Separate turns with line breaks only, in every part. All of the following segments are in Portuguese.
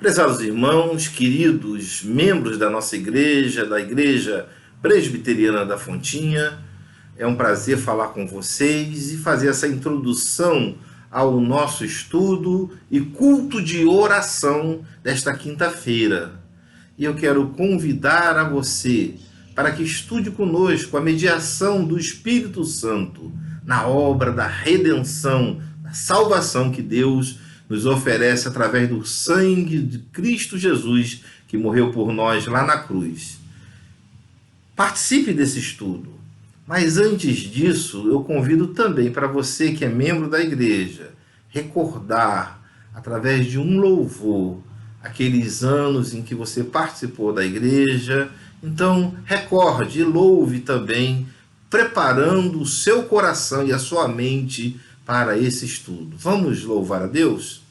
Prezados irmãos, queridos membros da nossa igreja, da Igreja Presbiteriana da Fontinha, é um prazer falar com vocês e fazer essa introdução ao nosso estudo e culto de oração desta quinta-feira. E eu quero convidar a você para que estude conosco a mediação do Espírito Santo na obra da redenção, da salvação que Deus nos oferece através do sangue de Cristo Jesus, que morreu por nós lá na cruz. Participe desse estudo. Mas antes disso, eu convido também para você que é membro da igreja, recordar, através de um louvor, aqueles anos em que você participou da igreja. Então, recorde e louve também, preparando o seu coração e a sua mente para esse estudo. Vamos louvar a Deus?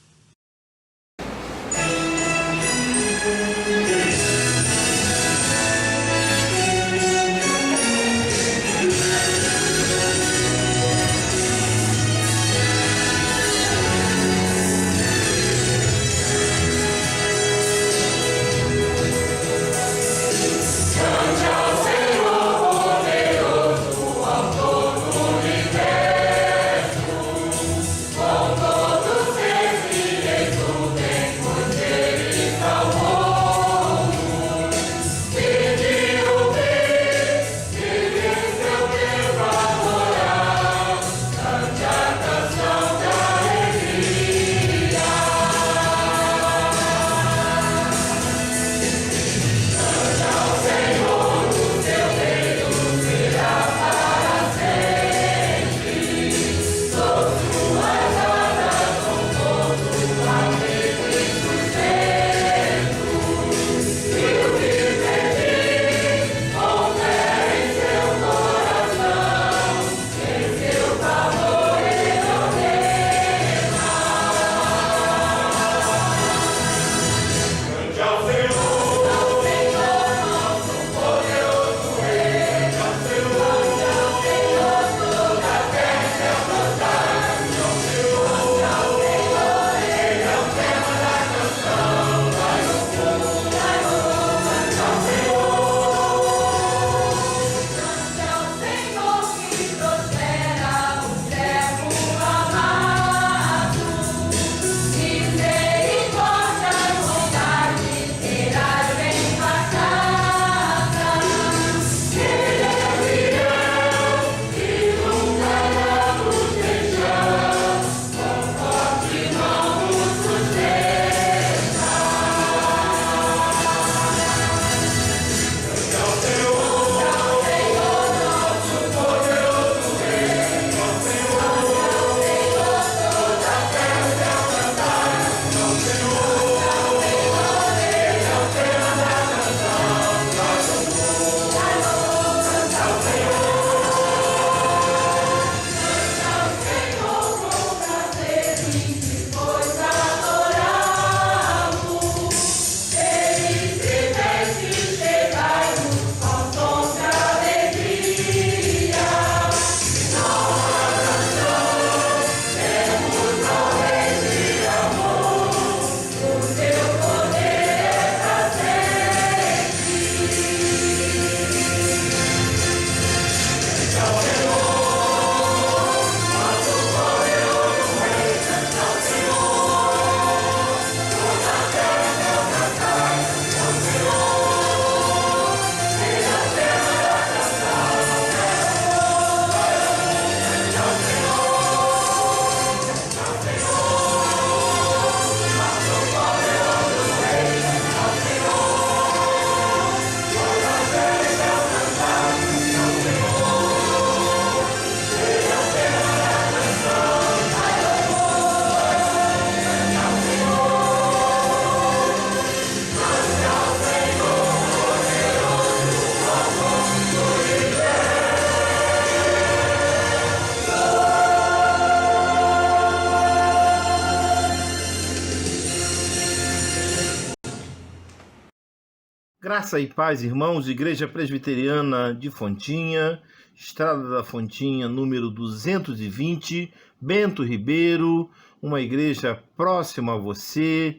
Graça e paz, irmãos, Igreja Presbiteriana de Fontinha, Estrada da Fontinha, número 220, Bento Ribeiro, uma igreja próxima a você,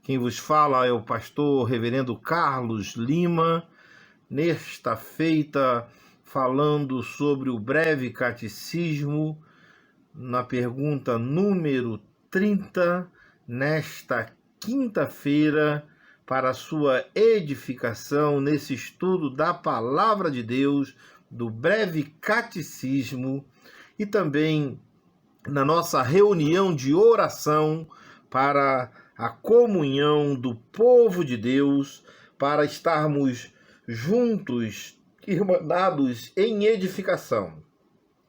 Quem vos fala é o pastor reverendo Carlos Lima, nesta feita falando sobre o breve catecismo, na pergunta número 30, nesta quinta-feira, para sua edificação nesse estudo da Palavra de Deus, do breve catecismo, e também na nossa reunião de oração para a comunhão do povo de Deus, para estarmos juntos, irmanados em edificação.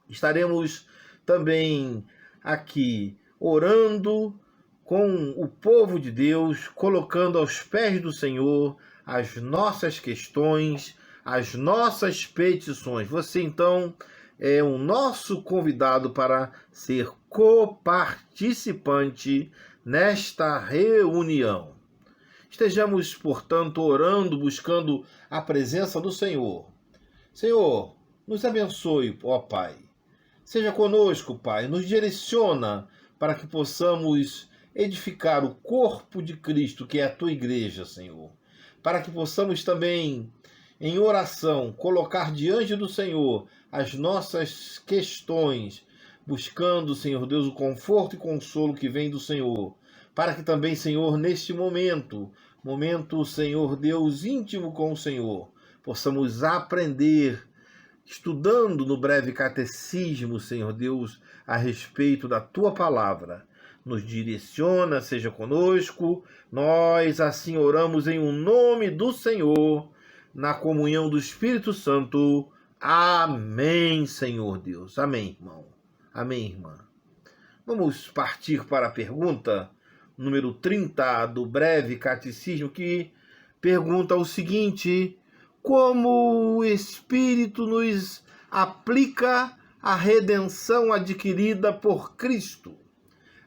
Estaremos também aqui orando com o povo de Deus, colocando aos pés do Senhor as nossas questões, as nossas petições. Você, então, é o nosso convidado para ser coparticipante nesta reunião. Estejamos, portanto, orando, buscando a presença do Senhor. Senhor, nos abençoe, ó Pai. Seja conosco, Pai, nos direciona para que possamos edificar o corpo de Cristo, que é a Tua igreja, Senhor. Para que possamos também, em oração, colocar diante do Senhor as nossas questões, buscando, Senhor Deus, o conforto e consolo que vem do Senhor. Para que também, Senhor, neste momento, Senhor Deus, íntimo com o Senhor, possamos aprender, estudando no breve catecismo, Senhor Deus, a respeito da Tua palavra. Nos direciona, seja conosco. Nós assim oramos em o nome do Senhor, na comunhão do Espírito Santo. Amém, Senhor Deus. Amém, irmão. Amém, irmã. Vamos partir para a pergunta número 30 do breve catecismo, que pergunta o seguinte: como o Espírito nos aplica a redenção adquirida por Cristo?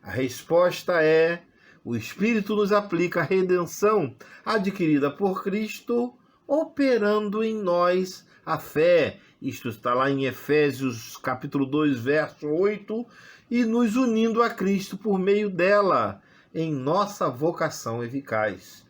A resposta é: o Espírito nos aplica a redenção adquirida por Cristo, operando em nós a fé. Isto está lá em Efésios capítulo 2, verso 8, e nos unindo a Cristo por meio dela, em nossa vocação eficaz.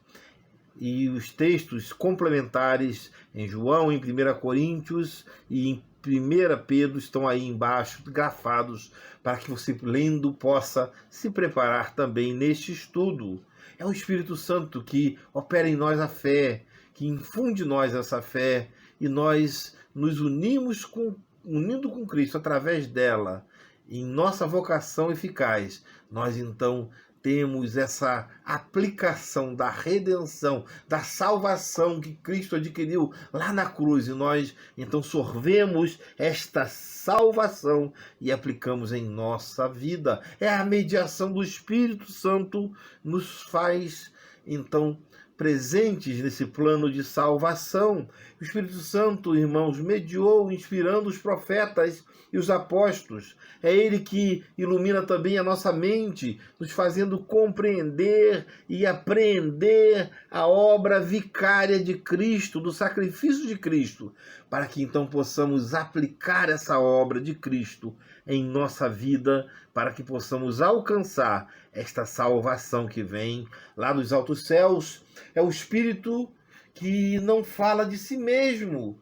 E os textos complementares em João, em 1 Coríntios e em 1 Pedro estão aí embaixo, grafados, para que você, lendo, possa se preparar também neste estudo. É o Espírito Santo que opera em nós a fé, que infunde em nós essa fé, e nós nos unindo com Cristo através dela, em nossa vocação eficaz. Nós, então, temos essa aplicação da redenção, da salvação que Cristo adquiriu lá na cruz. E nós, então, sorvemos esta salvação e aplicamos em nossa vida. É a mediação do Espírito Santo nos faz, então, presentes nesse plano de salvação. O Espírito Santo, irmãos, mediou, inspirando os profetas e os apóstolos. É Ele que ilumina também a nossa mente, nos fazendo compreender e apreender a obra vicária de Cristo, do sacrifício de Cristo, para que então possamos aplicar essa obra de Cristo em nossa vida, para que possamos alcançar esta salvação que vem lá dos altos céus. É o Espírito que não fala de si mesmo,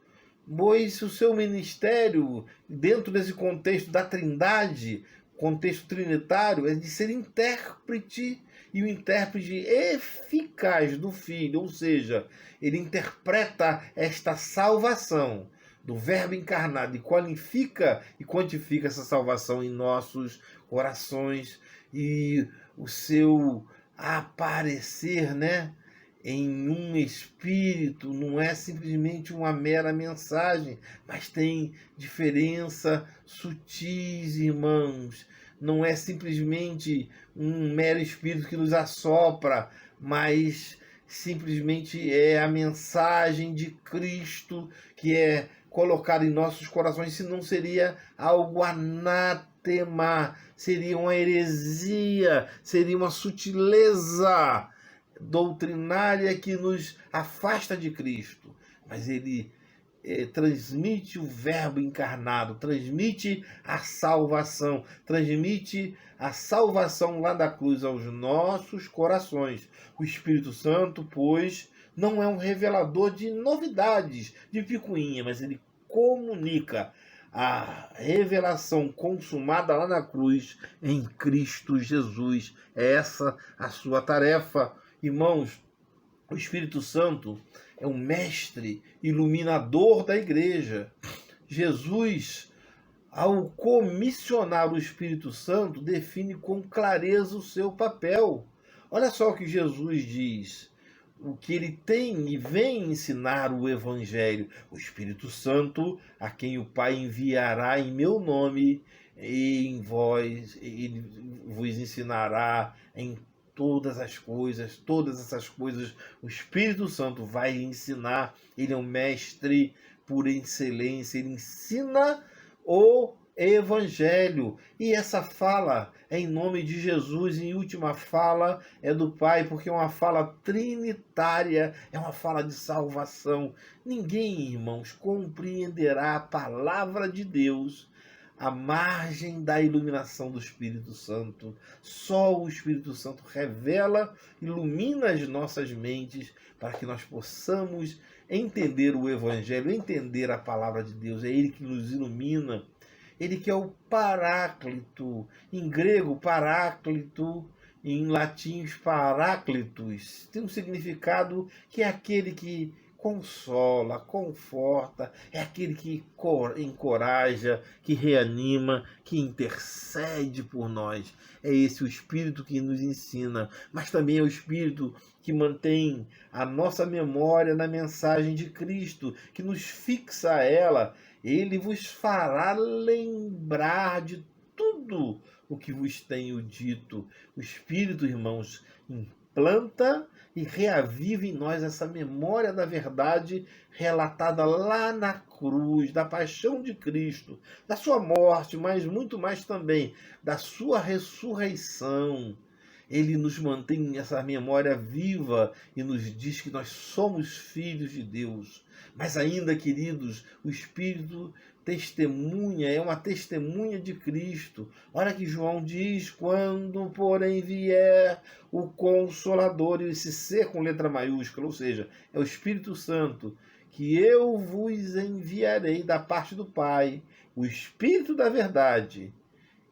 pois o seu ministério, dentro desse contexto da Trindade, contexto trinitário, é de ser intérprete, e o intérprete eficaz do Filho, ou seja, ele interpreta esta salvação do Verbo encarnado e qualifica e quantifica essa salvação em nossos corações, e o seu aparecer, em um espírito não é simplesmente uma mera mensagem, mas tem diferença sutis, irmãos. Não é simplesmente um mero espírito que nos assopra, mas simplesmente é a mensagem de Cristo que é colocada em nossos corações. Senão seria algo anátema, seria uma heresia, seria uma sutileza doutrinária que nos afasta de Cristo. Mas ele transmite o Verbo encarnado, transmite a salvação lá da cruz aos nossos corações. O Espírito Santo, pois, não é um revelador de novidades, de picuinha, mas ele comunica a revelação consumada lá na cruz em Cristo Jesus. É essa a sua tarefa. Irmãos, o Espírito Santo é o mestre iluminador da igreja. Jesus, ao comissionar o Espírito Santo, define com clareza o seu papel. Olha só o que Jesus diz. O que ele tem e vem ensinar o Evangelho. O Espírito Santo, a quem o Pai enviará em meu nome, e em vós, ele vos ensinará em todas essas coisas, o Espírito Santo vai ensinar. Ele é um mestre por excelência, ele ensina o Evangelho. E essa fala é em nome de Jesus, e última fala é do Pai, porque é uma fala trinitária, é uma fala de salvação. Ninguém, irmãos, compreenderá a palavra de Deus à margem da iluminação do Espírito Santo. Só o Espírito Santo revela, ilumina as nossas mentes para que nós possamos entender o Evangelho, entender a palavra de Deus. É Ele que nos ilumina. Ele que é o Paráclito. Em grego, Paráclito, em latim, Paráclitos. Tem um significado que é aquele que consola, conforta, é aquele que encoraja, que reanima, que intercede por nós. É esse o Espírito que nos ensina, mas também é o Espírito que mantém a nossa memória na mensagem de Cristo, que nos fixa a ela. Ele vos fará lembrar de tudo o que vos tenho dito. O Espírito, irmãos, implanta e reaviva em nós essa memória da verdade relatada lá na cruz, da paixão de Cristo, da sua morte, mas muito mais também da sua ressurreição. Ele nos mantém essa memória viva e nos diz que nós somos filhos de Deus. Mas ainda, queridos, o Espírito testemunha, é uma testemunha de Cristo. Olha que João diz: quando, porém, vier o Consolador, e esse ser com letra maiúscula, ou seja, é o Espírito Santo, que eu vos enviarei da parte do Pai, o Espírito da verdade,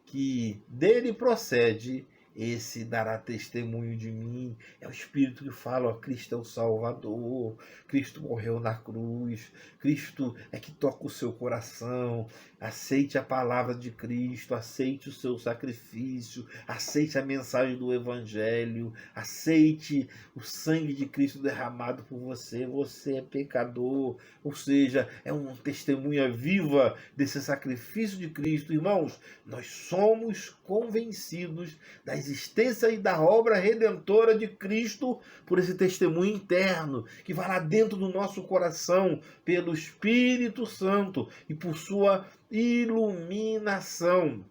que dele procede, esse dará testemunho de mim. É o Espírito que fala: ó, Cristo é o Salvador, Cristo morreu na cruz, Cristo é que toca o seu coração. Aceite a palavra de Cristo, aceite o seu sacrifício, aceite a mensagem do Evangelho, aceite o sangue de Cristo derramado por você. Você é pecador, ou seja, é uma testemunha viva desse sacrifício de Cristo. Irmãos, nós somos convencidos da existência e da obra redentora de Cristo por esse testemunho interno que vai lá dentro do nosso coração pelo Espírito Santo e por sua iluminação.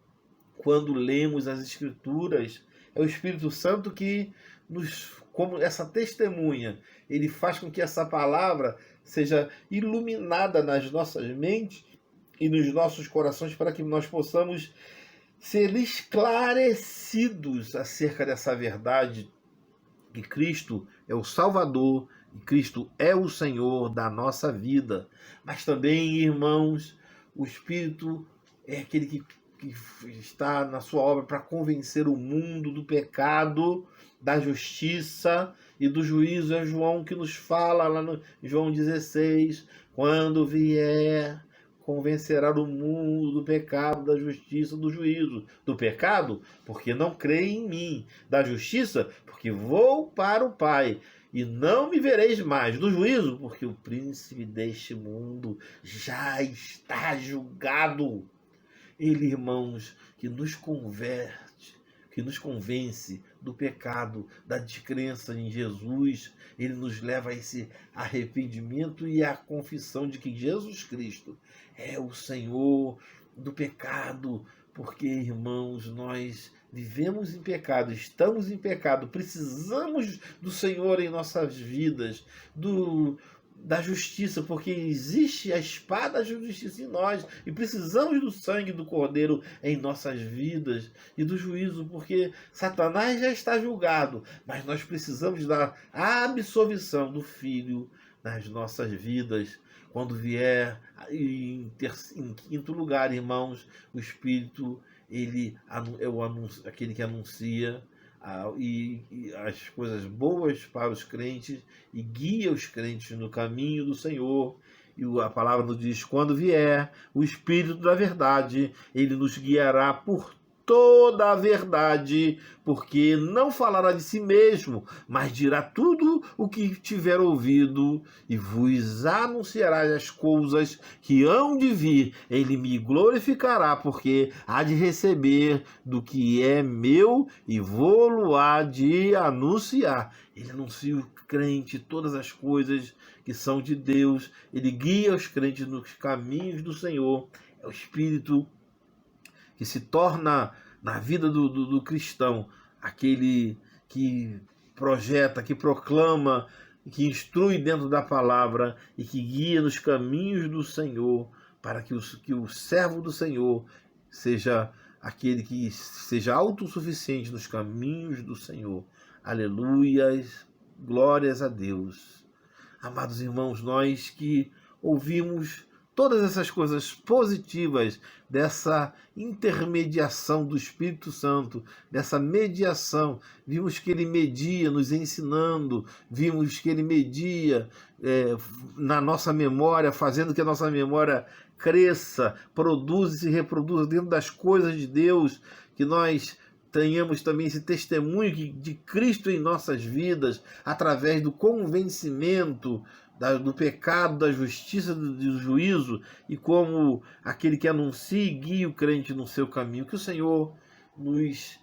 Quando lemos as Escrituras, é o Espírito Santo que como essa testemunha, ele faz com que essa palavra seja iluminada nas nossas mentes e nos nossos corações para que nós possamos ser esclarecidos acerca dessa verdade, que Cristo é o Salvador e Cristo é o Senhor da nossa vida. Mas também, irmãos, o Espírito é aquele que está na sua obra para convencer o mundo do pecado, da justiça e do juízo. É João que nos fala lá no João 16, quando vier, convencerá o mundo do pecado, da justiça, do juízo. Do pecado, porque não creem em mim. Da justiça, porque vou para o Pai e não me vereis mais. Do juízo, porque o príncipe deste mundo já está julgado. Ele, irmãos, que nos converte, que nos convence do pecado, da descrença em Jesus. Ele nos leva a esse arrependimento e à confissão de que Jesus Cristo é o Senhor do pecado, porque, irmãos, nós vivemos em pecado, estamos em pecado, precisamos do Senhor em nossas vidas, da justiça, porque existe a espada da justiça em nós e precisamos do sangue do Cordeiro em nossas vidas e do juízo, porque Satanás já está julgado, mas nós precisamos da absolvição do Filho nas nossas vidas. Quando vier, em quinto lugar, irmãos, o Espírito, ele é aquele que anuncia e as coisas boas para os crentes e guia os crentes no caminho do Senhor. E a palavra nos diz: quando vier o Espírito da verdade, ele nos guiará por toda a verdade, porque não falará de si mesmo, mas dirá tudo o que tiver ouvido e vos anunciará as coisas que hão de vir. Ele me glorificará, porque há de receber do que é meu e vou-lo-á de anunciar. Ele anuncia o crente todas as coisas que são de Deus. Ele guia os crentes nos caminhos do Senhor. É o Espírito que se torna na vida do cristão aquele que projeta, que proclama, que instrui dentro da palavra e que guia nos caminhos do Senhor, para que o servo do Senhor seja aquele que seja autossuficiente nos caminhos do Senhor. Aleluias, glórias a Deus. Amados irmãos, nós que ouvimos todas essas coisas positivas dessa intermediação do Espírito Santo, dessa mediação, vimos que ele media nos ensinando, vimos que ele media na nossa memória, fazendo que a nossa memória cresça, produza e se reproduza dentro das coisas de Deus, que nós tenhamos também esse testemunho de Cristo em nossas vidas, através do convencimento do pecado, da justiça, do juízo, e como aquele que anuncia e guia o crente no seu caminho. Que o Senhor nos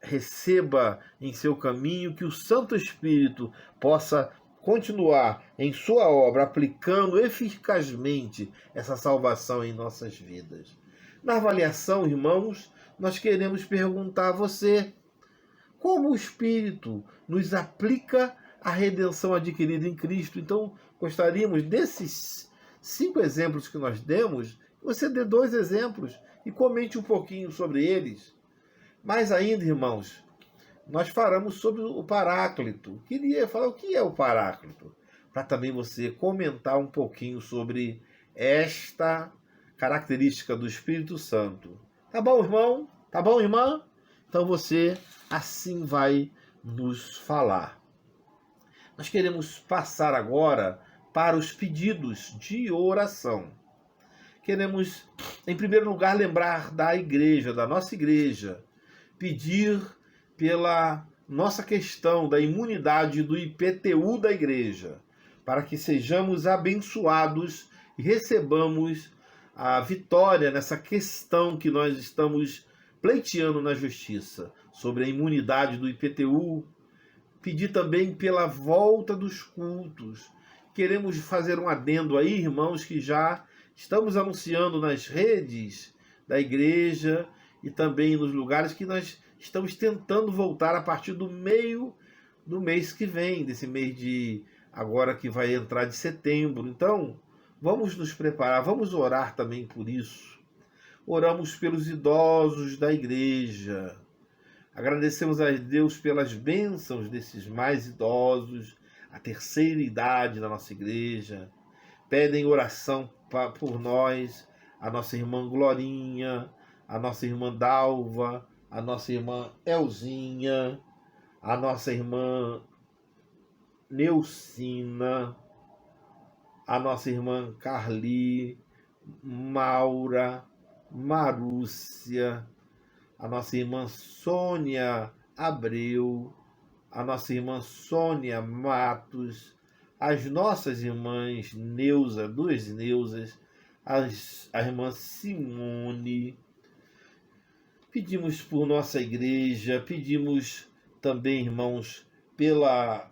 receba em seu caminho, que o Santo Espírito possa continuar em sua obra, aplicando eficazmente essa salvação em nossas vidas. Na avaliação, irmãos, nós queremos perguntar a você: como o Espírito nos aplica a redenção adquirida em Cristo? Então, gostaríamos desses 5 exemplos que nós demos, que você dê 2 exemplos e comente um pouquinho sobre eles. Mais ainda, irmãos, nós falamos sobre o Paráclito. Queria falar o que é o Paráclito, para também você comentar um pouquinho sobre esta característica do Espírito Santo. Tá bom, irmão? Tá bom, irmã? Então você assim vai nos falar. Nós queremos passar agora para os pedidos de oração. Queremos, em primeiro lugar, lembrar da igreja, da nossa igreja, pedir pela nossa questão da imunidade do IPTU da igreja, para que sejamos abençoados e recebamos a vitória nessa questão que nós estamos pleiteando na justiça, sobre a imunidade do IPTU. Pedir também pela volta dos cultos. Queremos fazer um adendo aí, irmãos, que já estamos anunciando nas redes da igreja e também nos lugares que nós estamos tentando voltar a partir do meio do mês que vem, desse mês de agora que vai entrar de setembro. Então, vamos nos preparar, vamos orar também por isso. Oramos pelos idosos da igreja. Agradecemos a Deus pelas bênçãos desses mais idosos, a terceira idade da nossa igreja. Pedem oração por nós, a nossa irmã Glorinha, a nossa irmã Dalva, a nossa irmã Elzinha, a nossa irmã Neucina, a nossa irmã Carli, Maura, Marúcia, a nossa irmã Sônia Abreu, a nossa irmã Sônia Matos, as nossas irmãs Neuza, 2 Neuzas, a irmã Simone. Pedimos por nossa igreja, pedimos também, irmãos, pelo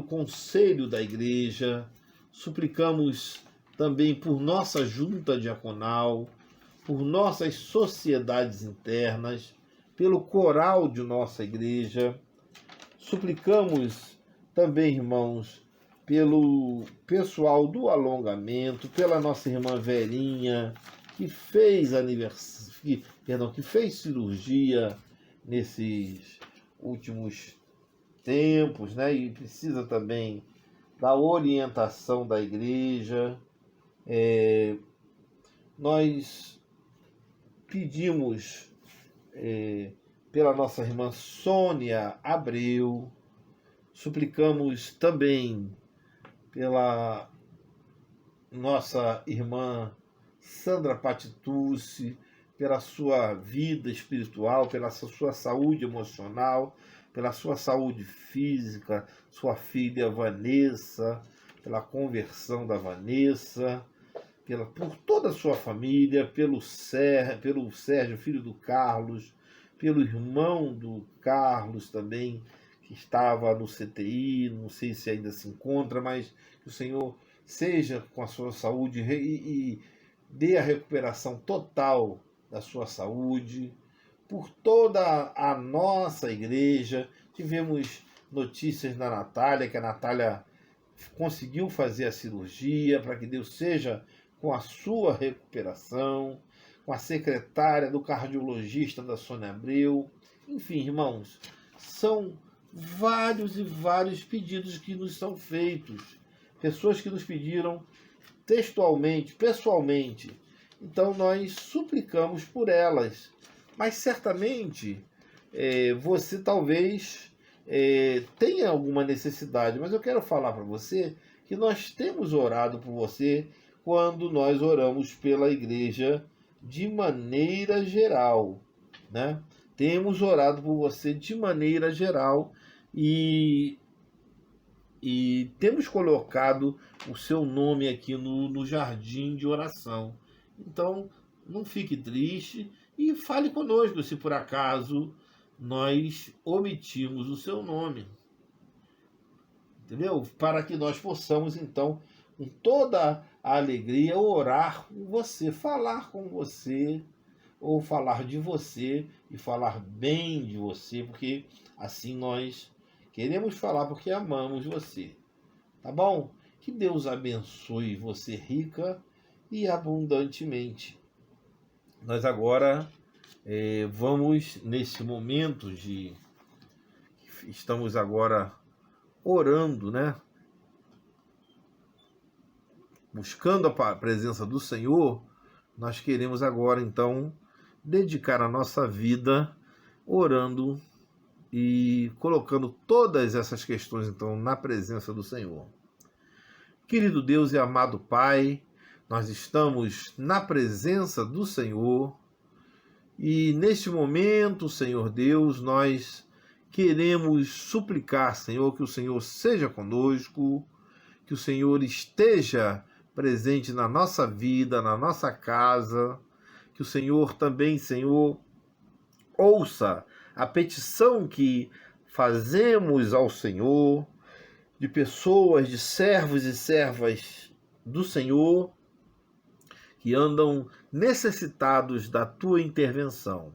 conselho da igreja, suplicamos também por nossa junta diaconal, por nossas sociedades internas, pelo coral de nossa igreja. Suplicamos também, irmãos,
pelo pessoal do alongamento, pela nossa irmã Verinha, que fez que fez cirurgia nesses últimos tempos, né? E precisa também da orientação da igreja. Nós pedimos pela nossa irmã Sônia Abreu, suplicamos também pela nossa irmã Sandra Patitucci, pela sua vida espiritual, pela sua saúde emocional, pela sua saúde física, sua filha Vanessa, pela conversão da Vanessa, por toda a sua família, pelo Sérgio, filho do Carlos, pelo irmão do Carlos também, que estava no CTI, não sei se ainda se encontra, mas que o Senhor seja com a sua saúde e dê a recuperação total da sua saúde. Por toda a nossa igreja, tivemos notícias da Natália, que a Natália conseguiu fazer a cirurgia, para que Deus seja com a sua recuperação, com a secretária do cardiologista da Sônia Abreu. Enfim, irmãos, são vários e vários pedidos que nos são feitos. Pessoas que nos pediram textualmente, pessoalmente. Então nós suplicamos por elas. Mas certamente você talvez tenha alguma necessidade. Mas eu quero falar para você que nós temos orado por você quando nós oramos pela igreja de maneira geral, né? Temos orado por você de maneira geral e temos colocado o seu nome aqui no jardim de oração. Então, não fique triste e fale conosco se por acaso nós omitimos o seu nome. Entendeu? Para que nós possamos, então, com toda a alegria, orar com você, falar com você, ou falar de você e falar bem de você, porque assim nós queremos falar porque amamos você. Tá bom? Que Deus abençoe você rica e abundantemente. Nós agora vamos, nesse momento estamos agora orando, né? Buscando a presença do Senhor, nós queremos agora, então, dedicar a nossa vida orando e colocando todas essas questões, então, na presença do Senhor. Querido Deus e amado Pai, nós estamos na presença do Senhor e, neste momento, Senhor Deus, nós queremos suplicar, Senhor, que o Senhor seja conosco, que o Senhor esteja presente na nossa vida, na nossa casa, que o Senhor também, Senhor, ouça a petição que fazemos ao Senhor, de pessoas, de servos e servas do Senhor, que andam necessitados da tua intervenção.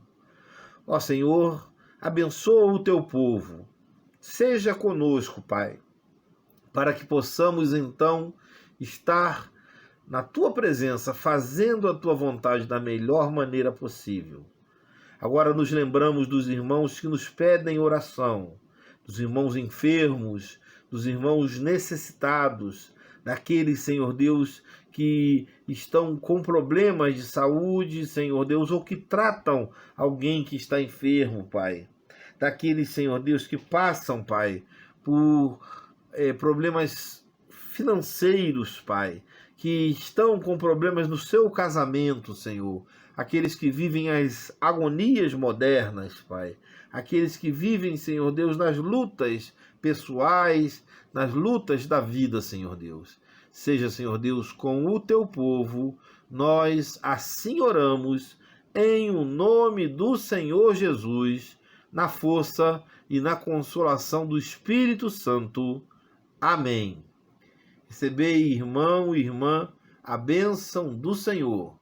Ó Senhor, abençoa o teu povo, seja conosco, Pai, para que possamos então estar na tua presença, fazendo a tua vontade da melhor maneira possível. Agora nos lembramos dos irmãos que nos pedem oração, dos irmãos enfermos, dos irmãos necessitados, daqueles, Senhor Deus, que estão com problemas de saúde, Senhor Deus, ou que tratam alguém que está enfermo, Pai. Daqueles, Senhor Deus, que passam, Pai, por problemas financeiros, Pai, que estão com problemas no seu casamento, Senhor. Aqueles que vivem as agonias modernas, Pai. Aqueles que vivem, Senhor Deus, nas lutas pessoais, nas lutas da vida, Senhor Deus. Seja, Senhor Deus, com o teu povo, nós assim oramos, em o nome do Senhor Jesus, na força e na consolação do Espírito Santo. Amém. Recebei, irmão e irmã, a bênção do Senhor.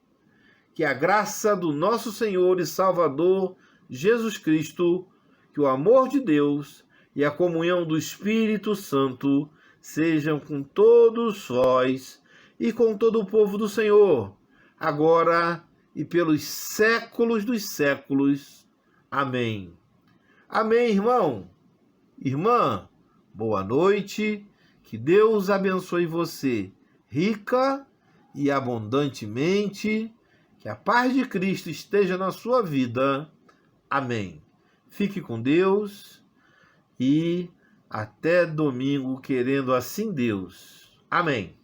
Que a graça do nosso Senhor e Salvador Jesus Cristo, que o amor de Deus e a comunhão do Espírito Santo sejam com todos vós e com todo o povo do Senhor, agora e pelos séculos dos séculos. Amém. Amém, irmão. Irmã, boa noite. Que Deus abençoe você rica e abundantemente. Que a paz de Cristo esteja na sua vida. Amém. Fique com Deus e até domingo, querendo assim Deus. Amém.